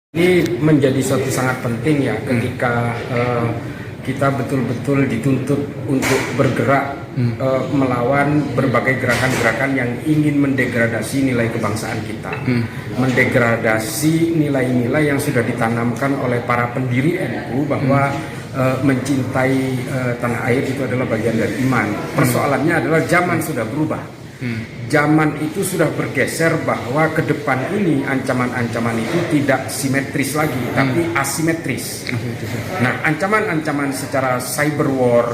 Ini menjadi suatu sangat penting ya ketika kita betul-betul dituntut untuk bergerak melawan berbagai gerakan-gerakan yang ingin mendegradasi nilai kebangsaan kita, mendegradasi nilai-nilai yang sudah ditanamkan oleh para pendiri NU bahwa mencintai tanah air itu adalah bagian dari iman. Persoalannya adalah zaman sudah berubah. Zaman itu sudah bergeser bahwa ke depan ini ancaman-ancaman itu tidak simetris lagi, tapi asimetris. Nah, ancaman-ancaman secara cyber war,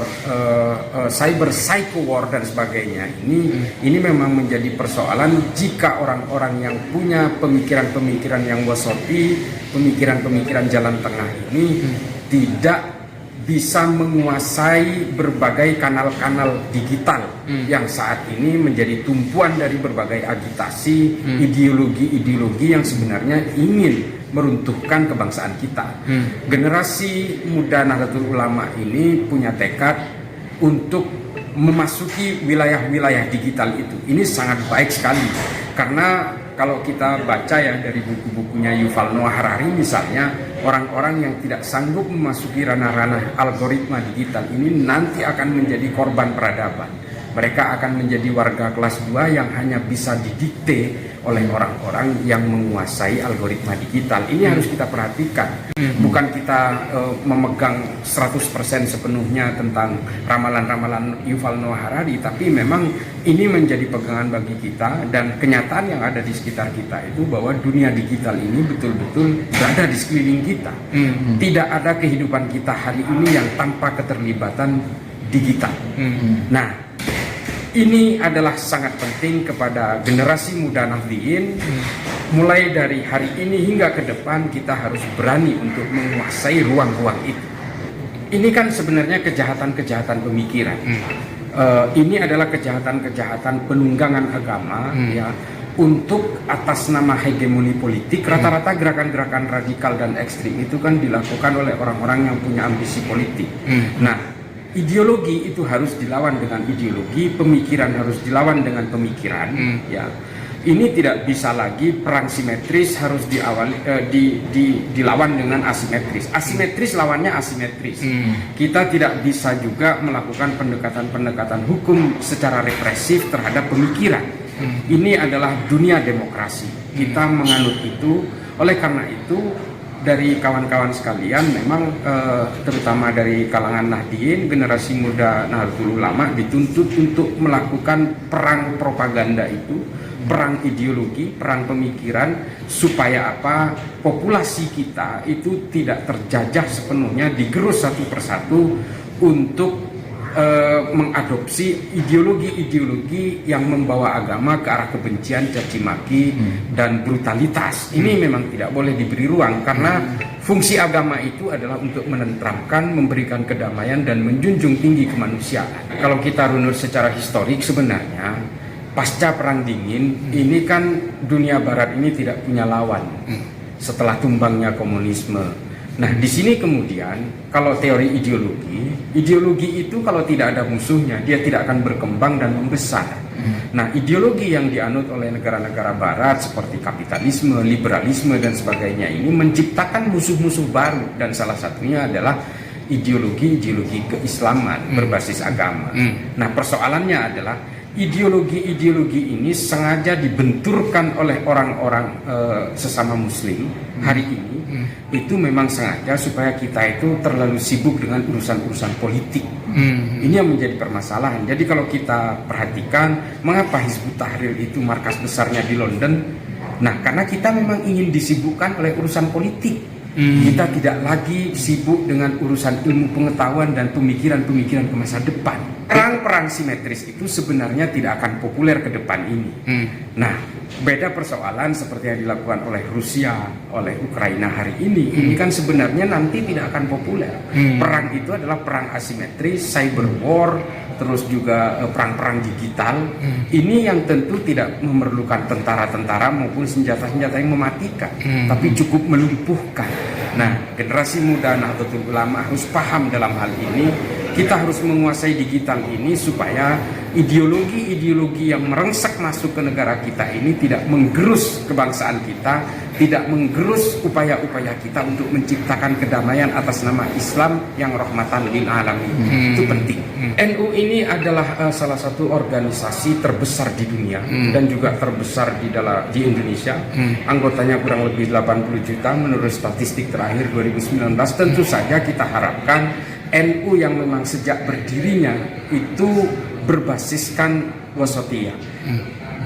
cyber psycho war dan sebagainya ini memang menjadi persoalan jika orang-orang yang punya pemikiran-pemikiran yang wasati, pemikiran-pemikiran jalan tengah ini tidak bisa menguasai berbagai kanal-kanal digital yang saat ini menjadi tumpuan dari berbagai agitasi, ideologi-ideologi yang sebenarnya ingin meruntuhkan kebangsaan kita. Generasi muda Nahdlatul Ulama ini punya tekad untuk memasuki wilayah-wilayah digital itu. Ini sangat baik sekali karena kalau kita baca ya dari buku-bukunya Yuval Noah Harari misalnya, orang-orang yang tidak sanggup memasuki ranah-ranah algoritma digital ini nanti akan menjadi korban peradaban. Mereka akan menjadi warga kelas 2 yang hanya bisa didikte oleh orang-orang yang menguasai algoritma digital. Ini harus kita perhatikan. Bukan kita memegang 100% sepenuhnya tentang ramalan-ramalan Yuval Noah Harari, tapi memang ini menjadi pegangan bagi kita dan kenyataan yang ada di sekitar kita itu bahwa dunia digital ini betul-betul berada di sekeliling kita. Tidak ada kehidupan kita hari ini yang tanpa keterlibatan digital. Nah, ini adalah sangat penting kepada generasi muda Nahdliyin. Mulai dari hari ini hingga ke depan kita harus berani untuk menguasai ruang-ruang itu. Ini kan sebenarnya kejahatan-kejahatan pemikiran. Ini adalah kejahatan-kejahatan penunggangan agama ya untuk atas nama hegemoni politik. Rata-rata gerakan-gerakan radikal dan ekstrim itu kan dilakukan oleh orang-orang yang punya ambisi politik. Nah, ideologi itu harus dilawan dengan ideologi, pemikiran harus dilawan dengan pemikiran. Ya, ini tidak bisa lagi perang simetris, harus dilawan dengan asimetris. Asimetris lawannya asimetris. Kita tidak bisa juga melakukan pendekatan-pendekatan hukum secara represif terhadap pemikiran. Ini adalah dunia demokrasi. Kita menganut itu. Oleh karena itu, dari kawan-kawan sekalian memang terutama dari kalangan Nahdliyin, generasi muda Nahdlatul Ulama dituntut untuk melakukan perang propaganda itu, perang ideologi, perang pemikiran, supaya apa? Populasi kita itu tidak terjajah sepenuhnya, digerus satu persatu untuk mengadopsi ideologi-ideologi yang membawa agama ke arah kebencian, caci maki, dan brutalitas. Ini memang tidak boleh diberi ruang karena fungsi agama itu adalah untuk menenteramkan, memberikan kedamaian, dan menjunjung tinggi kemanusiaan. Kalau kita runut secara historik sebenarnya pasca Perang Dingin ini kan dunia Barat ini tidak punya lawan setelah tumbangnya komunisme. Nah, di sini kemudian kalau teori ideologi itu kalau tidak ada musuhnya, dia tidak akan berkembang dan membesar. Nah, ideologi yang dianut oleh negara-negara barat seperti kapitalisme, liberalisme, dan sebagainya ini menciptakan musuh-musuh baru, dan salah satunya adalah ideologi keislaman berbasis agama. Nah, persoalannya adalah ideologi ini sengaja dibenturkan oleh orang-orang sesama muslim hari ini. Itu memang sengaja supaya kita itu terlalu sibuk dengan urusan-urusan politik. Ini yang menjadi permasalahan. Jadi kalau kita perhatikan mengapa Hizbut Tahrir itu markas besarnya di London, nah karena kita memang ingin disibukkan oleh urusan politik. Kita tidak lagi sibuk dengan urusan ilmu pengetahuan dan pemikiran-pemikiran ke masa depan. Perang-perang simetris itu sebenarnya tidak akan populer ke depan ini. Nah, beda persoalan seperti yang dilakukan oleh Rusia, oleh Ukraina hari ini. Ini kan sebenarnya nanti tidak akan populer. Perang itu adalah perang asimetris, cyber war, terus juga perang-perang digital. Ini yang tentu tidak memerlukan tentara-tentara maupun senjata-senjata yang mematikan, tapi cukup melumpuhkan. Nah, generasi muda Nahdlatul Ulama harus paham dalam hal ini. Kita harus menguasai digital ini supaya ideologi-ideologi yang merengsek masuk ke negara kita ini tidak menggerus kebangsaan kita, tidak menggerus upaya-upaya kita untuk menciptakan kedamaian atas nama Islam yang rahmatan lil alamin. Itu penting. NU ini adalah salah satu organisasi terbesar di dunia dan juga terbesar di Indonesia. Anggotanya kurang lebih 80 juta menurut statistik terakhir 2019. Tentu saja kita harapkan NU yang memang sejak berdirinya itu berbasiskan wasatiyah,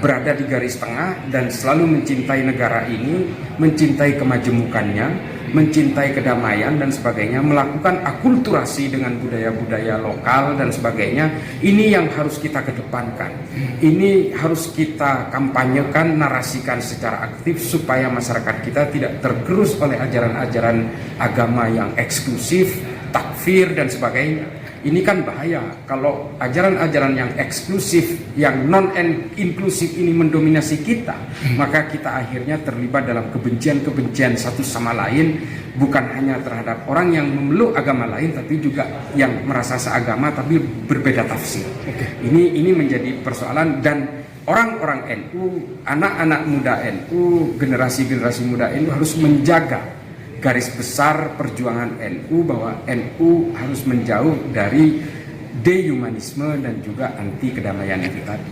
berada di garis tengah dan selalu mencintai negara ini, mencintai kemajemukannya, mencintai kedamaian dan sebagainya, melakukan akulturasi dengan budaya-budaya lokal dan sebagainya. Ini yang harus kita kedepankan. Ini harus kita kampanyekan, narasikan secara aktif supaya masyarakat kita tidak tergerus oleh ajaran-ajaran agama yang eksklusif, takfir dan sebagainya. Ini kan bahaya kalau ajaran-ajaran yang eksklusif, yang non-inklusif ini mendominasi kita, maka kita akhirnya terlibat dalam kebencian-kebencian satu sama lain, bukan hanya terhadap orang yang memeluk agama lain, tapi juga yang merasa seagama tapi berbeda tafsir. Ini menjadi persoalan, dan orang-orang NU, anak-anak muda NU, generasi-generasi muda NU harus menjaga garis besar perjuangan NU, bahwa NU harus menjauh dari dehumanisme dan juga anti kedamaian itu tadi.